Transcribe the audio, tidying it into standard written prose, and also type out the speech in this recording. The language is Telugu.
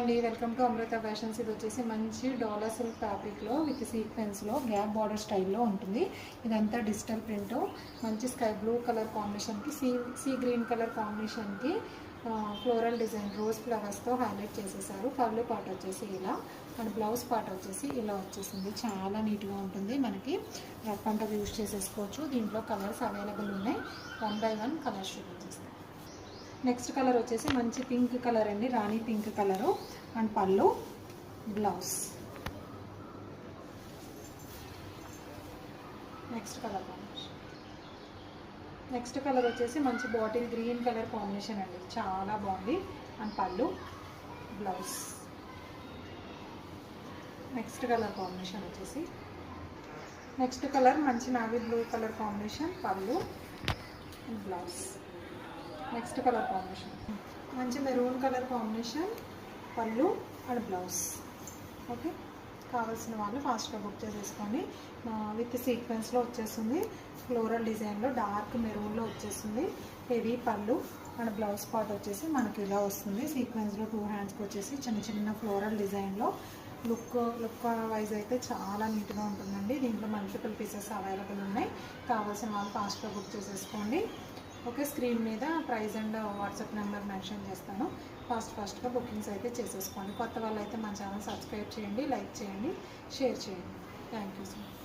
అండి, వెల్కమ్ టు అమృత ఫ్యాషన్స్. ఇది వచ్చేసి మంచి డాలర్ సిల్క్ ఫ్యాబ్రిక్లో విత్ సీక్వెన్స్లో గ్యాప్ బార్డర్ స్టైల్లో ఉంటుంది. ఇదంతా డిజిటల్ ప్రింట్, మంచి స్కై బ్లూ కలర్ కాంబినేషన్కి సీ గ్రీన్ కలర్ కాంబినేషన్కి ఫ్లోరల్ డిజైన్ రోజ్ ఫ్లవర్స్తో హైలైట్ చేసేసారు. పళ్ళు పార్ట్ వచ్చేసి ఇలా అండ్ బ్లౌజ్ పార్ట్ వచ్చేసి ఇలా వచ్చేసింది. చాలా నీట్గా ఉంటుంది. మనకి రఫ్ అంతా యూజ్ చేసేసుకోవచ్చు. దీంట్లో కలర్స్ అవైలబుల్ ఉన్నాయి. 1 by 1 కలర్స్ చూపించేస్తాను. నెక్స్ట్ కలర్ వచ్చేసి మంచి పింక్ కలర్ అండి, రాణి పింక్ కలరు అండ్ పళ్ళు బ్లౌజ్. నెక్స్ట్ కలర్ వచ్చేసి మంచి బాటిల్ గ్రీన్ కలర్ కాంబినేషన్ అండి, చాలా బాగుంది అండ్ పళ్ళు బ్లౌజ్. నెక్స్ట్ కలర్ కాంబినేషన్ వచ్చేసి నెక్స్ట్ కలర్ మంచి నావీ బ్లూ కలర్ కాంబినేషన్, పళ్ళు and blouse. Next colour combination మంచి మెరూన్ కలర్ కాంబినేషన్, పళ్ళు అండ్ బ్లౌజ్. ఓకే, కావాల్సిన వాళ్ళు ఫాస్ట్గా బుక్ చేసేసుకోండి. విత్ సీక్వెన్స్లో వచ్చేస్తుంది. ఫ్లోరల్ డిజైన్లో డార్క్ మెరూన్లో వచ్చేస్తుంది. హెవీ పళ్ళు అండ్ బ్లౌజ్ పార్ట్ వచ్చేసి మనకి ఇలా వస్తుంది. సీక్వెన్స్లో 2 హ్యాండ్స్కి వచ్చేసి చిన్న చిన్న ఫ్లోరల్ డిజైన్లో లుక్ వైజ్ అయితే చాలా నీట్గా ఉంటుందండి. దీంట్లో మల్టిపుల్ పీసెస్ అవైలబుల్ ఉన్నాయి. కావాల్సిన వాళ్ళు ఫాస్ట్గా బుక్ చేసేసుకోండి. ఓకే, స్క్రీన్ మీద price and WhatsApp number mention చేస్తాను. ఫాస్ట్గా బుకింగ్స్ అయితే చేసేసుకోండి. కొత్త వాళ్ళు అయితే మన ఛానల్ సబ్స్క్రైబ్ చేయండి, లైక్ చేయండి, షేర్ చేయండి. Thank you so much.